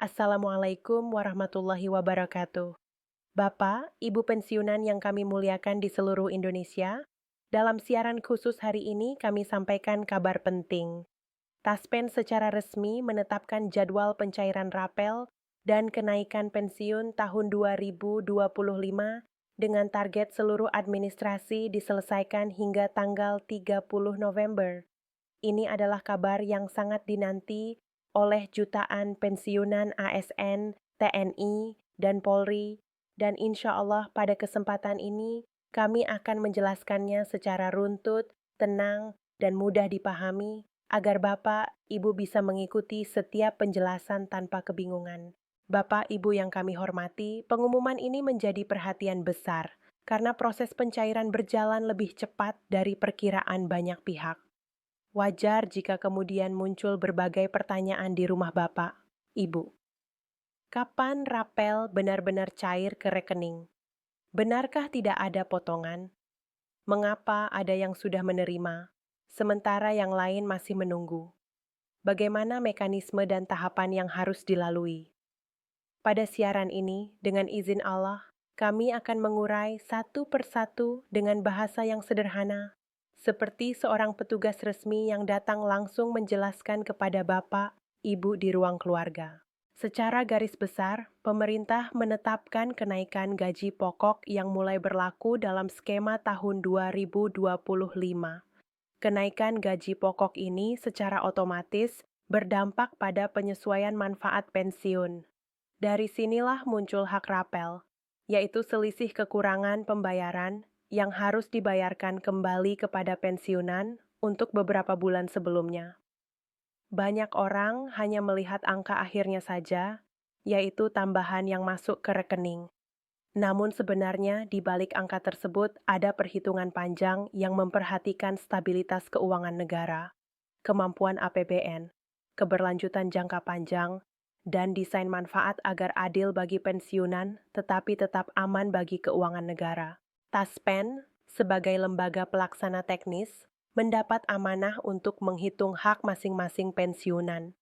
Assalamualaikum warahmatullahi wabarakatuh. Bapak, Ibu pensiunan yang kami muliakan di seluruh Indonesia, dalam siaran khusus hari ini kami sampaikan kabar penting. Taspen secara resmi menetapkan jadwal pencairan rapel dan kenaikan pensiun tahun 2025 dengan target seluruh administrasi diselesaikan hingga tanggal 30 November. Ini adalah kabar yang sangat dinanti oleh jutaan pensiunan ASN, TNI, dan Polri, dan insya Allah pada kesempatan ini kami akan menjelaskannya secara runtut, tenang, dan mudah dipahami agar Bapak, Ibu bisa mengikuti setiap penjelasan tanpa kebingungan. Bapak, Ibu yang kami hormati, pengumuman ini menjadi perhatian besar karena proses pencairan berjalan lebih cepat dari perkiraan banyak pihak. Wajar jika kemudian muncul berbagai pertanyaan di rumah Bapak, Ibu. Kapan rapel benar-benar cair ke rekening? Benarkah tidak ada potongan? Mengapa ada yang sudah menerima, sementara yang lain masih menunggu? Bagaimana mekanisme dan tahapan yang harus dilalui? Pada siaran ini, dengan izin Allah, kami akan mengurai satu persatu dengan bahasa yang sederhana, seperti seorang petugas resmi yang datang langsung menjelaskan kepada Bapak, Ibu di ruang keluarga. Secara garis besar, pemerintah menetapkan kenaikan gaji pokok yang mulai berlaku dalam skema tahun 2025. Kenaikan gaji pokok ini secara otomatis berdampak pada penyesuaian manfaat pensiun. Dari sinilah muncul hak rapel, yaitu selisih kekurangan pembayaran yang harus dibayarkan kembali kepada pensiunan untuk beberapa bulan sebelumnya. Banyak orang hanya melihat angka akhirnya saja, yaitu tambahan yang masuk ke rekening. Namun sebenarnya di balik angka tersebut ada perhitungan panjang yang memperhatikan stabilitas keuangan negara, kemampuan APBN, keberlanjutan jangka panjang, dan desain manfaat agar adil bagi pensiunan tetapi tetap aman bagi keuangan negara. Taspen, sebagai lembaga pelaksana teknis, mendapat amanah untuk menghitung hak masing-masing pensiunan.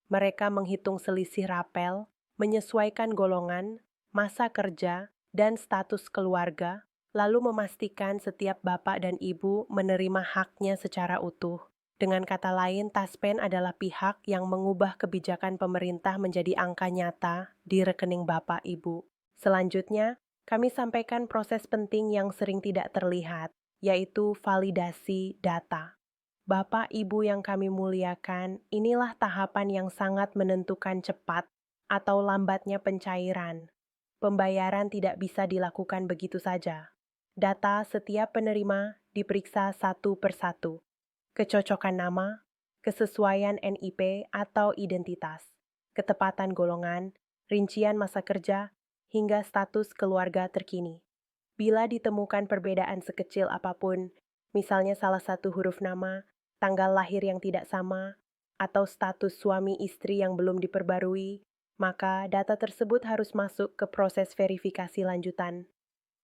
Mereka menghitung selisih rapel, menyesuaikan golongan, masa kerja, dan status keluarga, lalu memastikan setiap bapak dan ibu menerima haknya secara utuh. Dengan kata lain, Taspen adalah pihak yang mengubah kebijakan pemerintah menjadi angka nyata di rekening bapak ibu. Selanjutnya, kami sampaikan proses penting yang sering tidak terlihat, yaitu validasi data. Bapak Ibu yang kami muliakan, inilah tahapan yang sangat menentukan cepat atau lambatnya pencairan. Pembayaran tidak bisa dilakukan begitu saja. Data setiap penerima diperiksa satu persatu. Kecocokan nama, kesesuaian NIP atau identitas, ketepatan golongan, rincian masa kerja, hingga status keluarga terkini. Bila ditemukan perbedaan sekecil apapun, misalnya salah satu huruf nama, tanggal lahir yang tidak sama, atau status suami istri yang belum diperbarui, maka data tersebut harus masuk ke proses verifikasi lanjutan.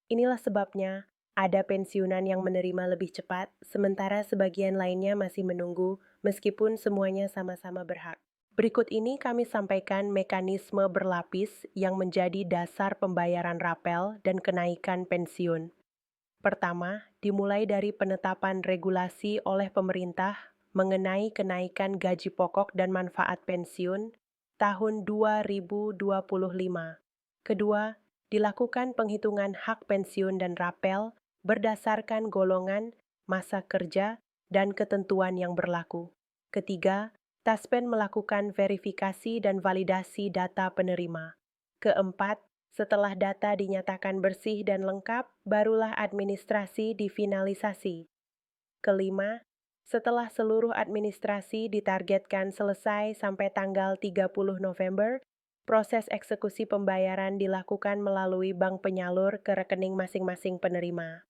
Inilah sebabnya ada pensiunan yang menerima lebih cepat, sementara sebagian lainnya masih menunggu, meskipun semuanya sama-sama berhak. Berikut ini kami sampaikan mekanisme berlapis yang menjadi dasar pembayaran rapel dan kenaikan pensiun. Pertama, dimulai dari penetapan regulasi oleh pemerintah mengenai kenaikan gaji pokok dan manfaat pensiun tahun 2025. Kedua, dilakukan penghitungan hak pensiun dan rapel berdasarkan golongan, masa kerja, dan ketentuan yang berlaku. Ketiga, Taspen melakukan verifikasi dan validasi data penerima. Keempat, setelah data dinyatakan bersih dan lengkap, barulah administrasi difinalisasi. Kelima, setelah seluruh administrasi ditargetkan selesai sampai tanggal 30 November, proses eksekusi pembayaran dilakukan melalui bank penyalur ke rekening masing-masing penerima.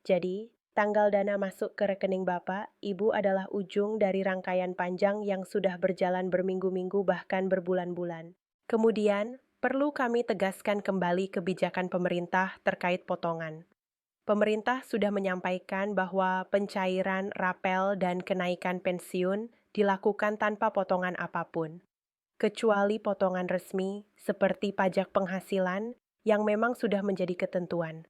Jadi, tanggal dana masuk ke rekening Bapak, Ibu adalah ujung dari rangkaian panjang yang sudah berjalan berminggu-minggu bahkan berbulan-bulan. Kemudian, perlu kami tegaskan kembali kebijakan pemerintah terkait potongan. Pemerintah sudah menyampaikan bahwa pencairan rapel dan kenaikan pensiun dilakukan tanpa potongan apapun. kecuali potongan resmi seperti pajak penghasilan yang memang sudah menjadi ketentuan.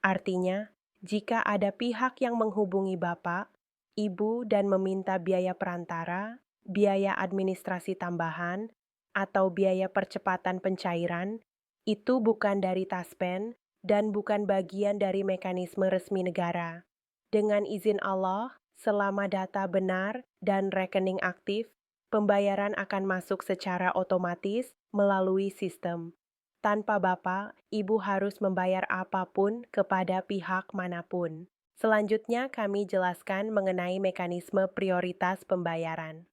Artinya, jika ada pihak yang menghubungi Bapak, Ibu dan meminta biaya perantara, biaya administrasi tambahan, atau biaya percepatan pencairan, itu bukan dari Taspen dan bukan bagian dari mekanisme resmi negara. Dengan izin Allah, selama data benar dan rekening aktif, pembayaran akan masuk secara otomatis melalui sistem. Tanpa Bapak, Ibu harus membayar apapun kepada pihak manapun. Selanjutnya, kami jelaskan mengenai mekanisme prioritas pembayaran.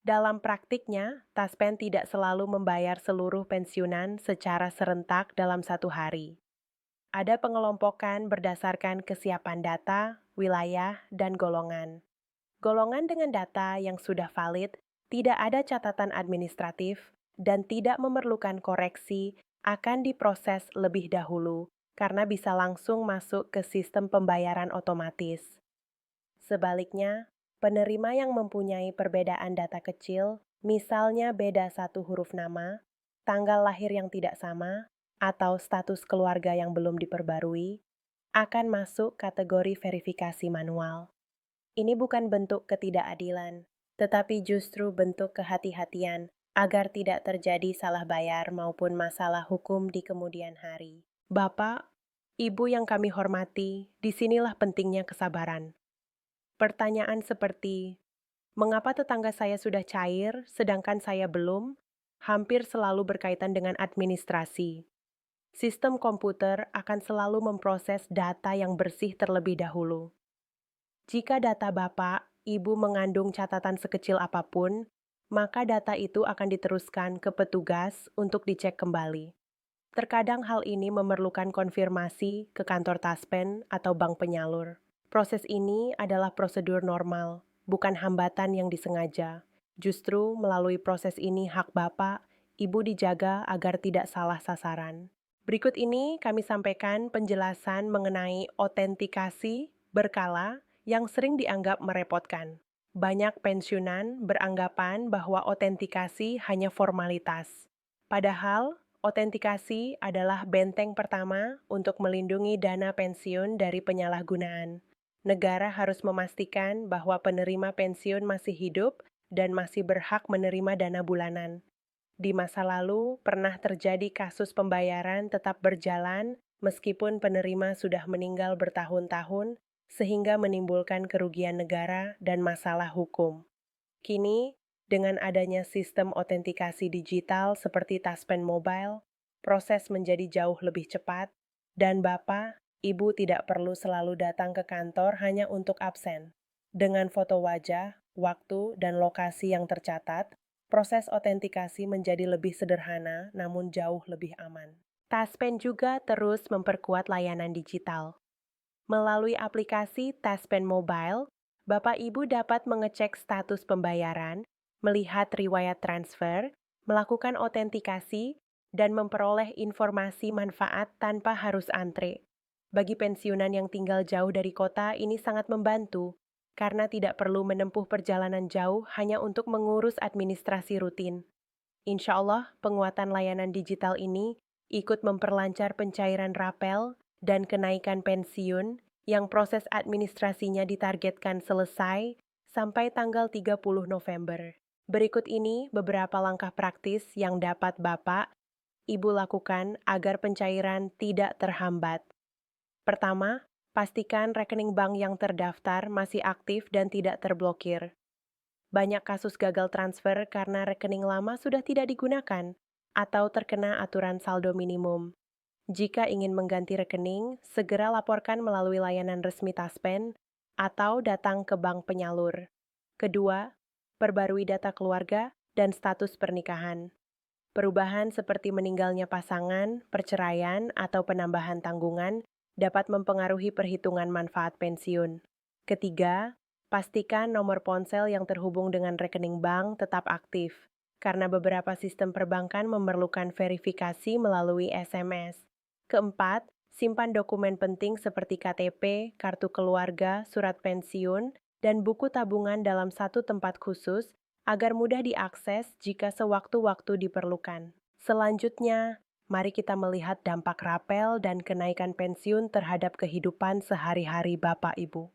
Dalam praktiknya, Taspen tidak selalu membayar seluruh pensiunan secara serentak dalam satu hari. Ada pengelompokan berdasarkan kesiapan data, wilayah, dan golongan. Golongan dengan data yang sudah valid, tidak ada catatan administratif, dan tidak memerlukan koreksi akan diproses lebih dahulu karena bisa langsung masuk ke sistem pembayaran otomatis. Sebaliknya, penerima yang mempunyai perbedaan data kecil, misalnya beda satu huruf nama, tanggal lahir yang tidak sama, atau status keluarga yang belum diperbarui, akan masuk kategori verifikasi manual. Ini bukan bentuk ketidakadilan, tetapi justru bentuk kehati-hatian agar tidak terjadi salah bayar maupun masalah hukum di kemudian hari. Bapak, Ibu yang kami hormati, disinilah pentingnya kesabaran. Pertanyaan seperti, mengapa tetangga saya sudah cair sedangkan saya belum, hampir selalu berkaitan dengan administrasi. Sistem komputer akan selalu memproses data yang bersih terlebih dahulu. Jika data Bapak, Ibu mengandung catatan sekecil apapun, maka data itu akan diteruskan ke petugas untuk dicek kembali. Terkadang hal ini memerlukan konfirmasi ke kantor Taspen atau bank penyalur. Proses ini adalah prosedur normal, bukan hambatan yang disengaja. Justru melalui proses ini hak Bapak, Ibu dijaga agar tidak salah sasaran. Berikut ini kami sampaikan penjelasan mengenai otentikasi berkala yang sering dianggap merepotkan. Banyak pensiunan beranggapan bahwa otentikasi hanya formalitas. Padahal, otentikasi adalah benteng pertama untuk melindungi dana pensiun dari penyalahgunaan. Negara harus memastikan bahwa penerima pensiun masih hidup dan masih berhak menerima dana bulanan. Di masa lalu, pernah terjadi kasus pembayaran tetap berjalan meskipun penerima sudah meninggal bertahun-tahun, sehingga menimbulkan kerugian negara dan masalah hukum. Kini, dengan adanya sistem otentikasi digital seperti Taspen Mobile, proses menjadi jauh lebih cepat, dan Bapak, Ibu tidak perlu selalu datang ke kantor hanya untuk absen. Dengan foto wajah, waktu, dan lokasi yang tercatat, proses otentikasi menjadi lebih sederhana namun jauh lebih aman. Taspen juga terus memperkuat layanan digital. Melalui aplikasi Taspen Mobile, Bapak Ibu dapat mengecek status pembayaran, melihat riwayat transfer, melakukan otentikasi, dan memperoleh informasi manfaat tanpa harus antre. Bagi pensiunan yang tinggal jauh dari kota, ini sangat membantu, karena tidak perlu menempuh perjalanan jauh hanya untuk mengurus administrasi rutin. Insya Allah, penguatan layanan digital ini ikut memperlancar pencairan rapel dan kenaikan pensiun yang proses administrasinya ditargetkan selesai sampai tanggal 30 November. Berikut ini beberapa langkah praktis yang dapat Bapak, Ibu lakukan agar pencairan tidak terhambat. Pertama, pastikan rekening bank yang terdaftar masih aktif dan tidak terblokir. Banyak kasus gagal transfer karena rekening lama sudah tidak digunakan atau terkena aturan saldo minimum. Jika ingin mengganti rekening, segera laporkan melalui layanan resmi Taspen atau datang ke bank penyalur. Kedua, perbarui data keluarga dan status pernikahan. Perubahan seperti meninggalnya pasangan, perceraian, atau penambahan tanggungan dapat mempengaruhi perhitungan manfaat pensiun. Ketiga, pastikan nomor ponsel yang terhubung dengan rekening bank tetap aktif, karena beberapa sistem perbankan memerlukan verifikasi melalui SMS. Keempat, simpan dokumen penting seperti KTP, kartu keluarga, surat pensiun, dan buku tabungan dalam satu tempat khusus agar mudah diakses jika sewaktu-waktu diperlukan. Selanjutnya, mari kita melihat dampak rapel dan kenaikan pensiun terhadap kehidupan sehari-hari Bapak Ibu.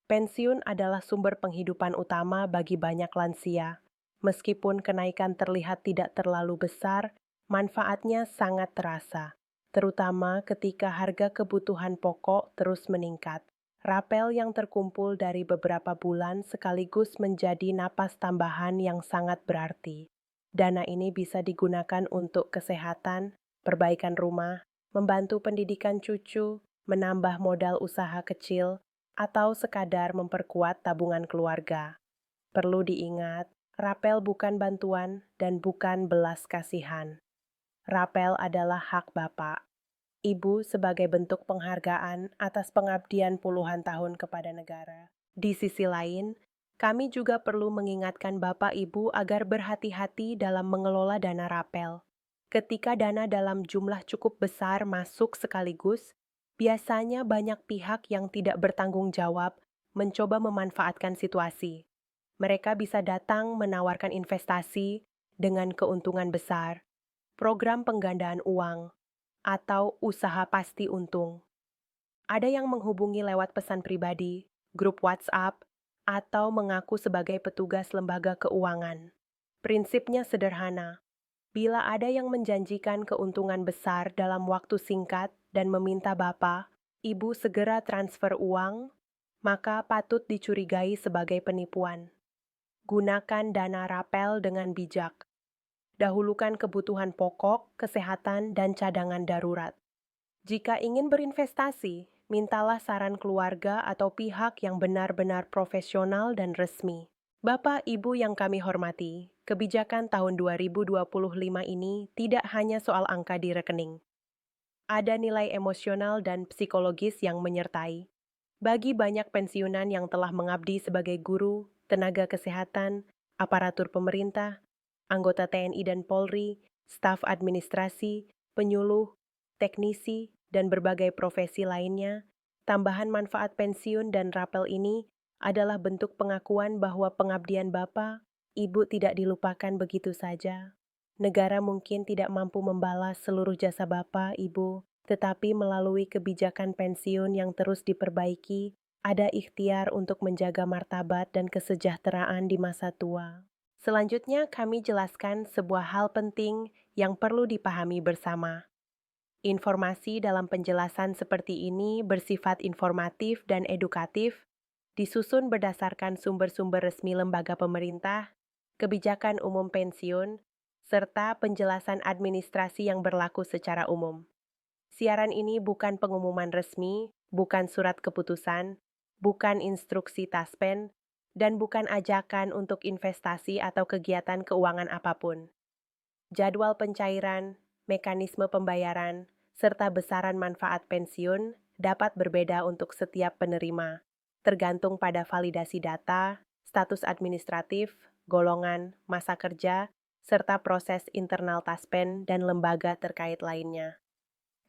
Pensiun adalah sumber penghidupan utama bagi banyak lansia. Meskipun kenaikan terlihat tidak terlalu besar, manfaatnya sangat terasa, terutama ketika harga kebutuhan pokok terus meningkat. Rapel yang terkumpul dari beberapa bulan sekaligus menjadi napas tambahan yang sangat berarti. Dana ini bisa digunakan untuk kesehatan, perbaikan rumah, membantu pendidikan cucu, menambah modal usaha kecil, atau sekadar memperkuat tabungan keluarga. Perlu diingat, rapel bukan bantuan dan bukan belas kasihan. Rapel adalah hak Bapak, Ibu sebagai bentuk penghargaan atas pengabdian puluhan tahun kepada negara. Di sisi lain, kami juga perlu mengingatkan Bapak Ibu agar berhati-hati dalam mengelola dana rapel. Ketika dana dalam jumlah cukup besar masuk sekaligus, biasanya banyak pihak yang tidak bertanggung jawab mencoba memanfaatkan situasi. Mereka bisa datang menawarkan investasi dengan keuntungan besar, program penggandaan uang, atau usaha pasti untung. Ada yang menghubungi lewat pesan pribadi, grup WhatsApp, atau mengaku sebagai petugas lembaga keuangan. Prinsipnya sederhana. Bila ada yang menjanjikan keuntungan besar dalam waktu singkat dan meminta Bapak, Ibu segera transfer uang, maka patut dicurigai sebagai penipuan. Gunakan dana rapel dengan bijak. Dahulukan kebutuhan pokok, kesehatan, dan cadangan darurat. Jika ingin berinvestasi, mintalah saran keluarga atau pihak yang benar-benar profesional dan resmi. Bapak, Ibu yang kami hormati, kebijakan tahun 2025 ini tidak hanya soal angka di rekening. Ada nilai emosional dan psikologis yang menyertai. Bagi banyak pensiunan yang telah mengabdi sebagai guru, tenaga kesehatan, aparatur pemerintah, anggota TNI dan Polri, staf administrasi, penyuluh, teknisi, dan berbagai profesi lainnya, tambahan manfaat pensiun dan rapel ini adalah bentuk pengakuan bahwa pengabdian Bapak, Ibu tidak dilupakan begitu saja. Negara mungkin tidak mampu membalas seluruh jasa Bapak, Ibu, tetapi melalui kebijakan pensiun yang terus diperbaiki, ada ikhtiar untuk menjaga martabat dan kesejahteraan di masa tua. Selanjutnya, kami jelaskan sebuah hal penting yang perlu dipahami bersama. Informasi dalam penjelasan seperti ini bersifat informatif dan edukatif, disusun berdasarkan sumber-sumber resmi lembaga pemerintah, kebijakan umum pensiun, serta penjelasan administrasi yang berlaku secara umum. Siaran ini bukan pengumuman resmi, bukan surat keputusan, bukan instruksi taspen, dan bukan ajakan untuk investasi atau kegiatan keuangan apapun. Jadwal pencairan, mekanisme pembayaran, serta besaran manfaat pensiun dapat berbeda untuk setiap penerima, tergantung pada validasi data, status administratif, golongan, masa kerja, serta proses internal taspen dan lembaga terkait lainnya.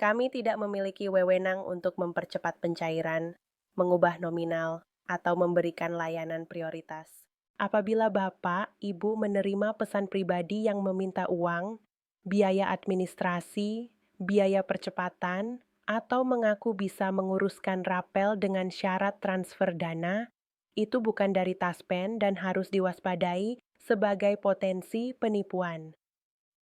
Kami tidak memiliki wewenang untuk mempercepat pencairan, mengubah nominal, atau memberikan layanan prioritas. Apabila Bapak, Ibu menerima pesan pribadi yang meminta uang, biaya administrasi, biaya percepatan, atau mengaku bisa menguruskan rapel dengan syarat transfer dana, itu bukan dari taspen dan harus diwaspadai sebagai potensi penipuan.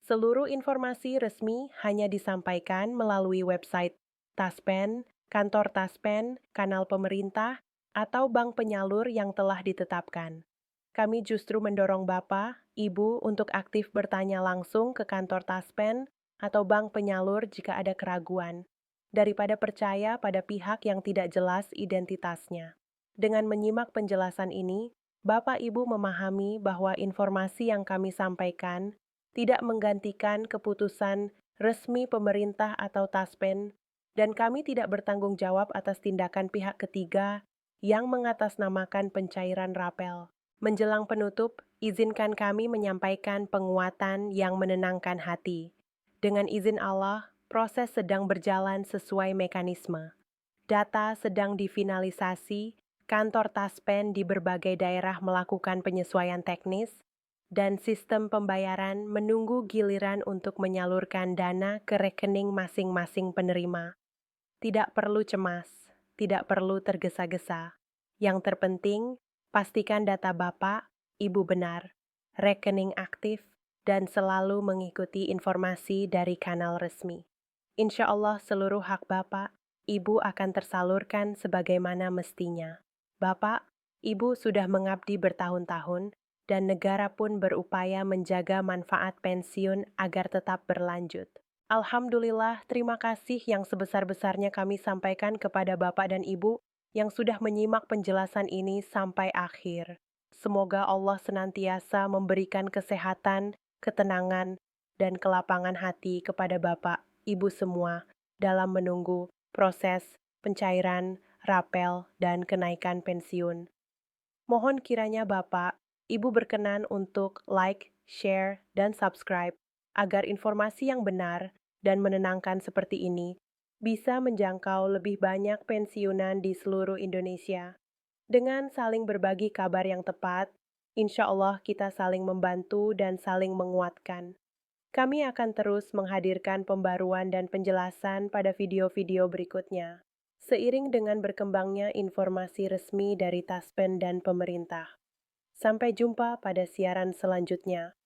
Seluruh informasi resmi hanya disampaikan melalui website Taspen, kantor Taspen, kanal pemerintah, atau bank penyalur yang telah ditetapkan. Kami justru mendorong Bapak, Ibu untuk aktif bertanya langsung ke kantor Taspen atau bank penyalur jika ada keraguan, daripada percaya pada pihak yang tidak jelas identitasnya. Dengan menyimak penjelasan ini, Bapak Ibu memahami bahwa informasi yang kami sampaikan tidak menggantikan keputusan resmi pemerintah atau taspen, dan kami tidak bertanggung jawab atas tindakan pihak ketiga yang mengatasnamakan pencairan rapel. Menjelang penutup, izinkan kami menyampaikan penguatan yang menenangkan hati. Dengan izin Allah, proses sedang berjalan sesuai mekanisme. Data sedang difinalisasi, kantor taspen di berbagai daerah melakukan penyesuaian teknis, dan sistem pembayaran menunggu giliran untuk menyalurkan dana ke rekening masing-masing penerima. Tidak perlu cemas, tidak perlu tergesa-gesa. Yang terpenting, pastikan data Bapak, Ibu benar, rekening aktif, dan selalu mengikuti informasi dari kanal resmi. Insya Allah seluruh hak Bapak, Ibu akan tersalurkan sebagaimana mestinya. Bapak, Ibu sudah mengabdi bertahun-tahun, dan negara pun berupaya menjaga manfaat pensiun agar tetap berlanjut. Alhamdulillah, terima kasih yang sebesar-besarnya kami sampaikan kepada Bapak dan Ibu yang sudah menyimak penjelasan ini sampai akhir. Semoga Allah senantiasa memberikan kesehatan, ketenangan, dan kelapangan hati kepada Bapak, Ibu semua dalam menunggu proses pencairan, rapel, dan kenaikan pensiun. Mohon kiranya Bapak, Ibu berkenan untuk like, share, dan subscribe agar informasi yang benar dan menenangkan seperti ini bisa menjangkau lebih banyak pensiunan di seluruh Indonesia. Dengan saling berbagi kabar yang tepat, insya Allah kita saling membantu dan saling menguatkan. Kami akan terus menghadirkan pembaruan dan penjelasan pada video-video berikutnya, seiring dengan berkembangnya informasi resmi dari Taspen dan pemerintah. Sampai jumpa pada siaran selanjutnya.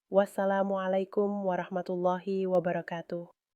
Wassalamualaikum warahmatullahi wabarakatuh.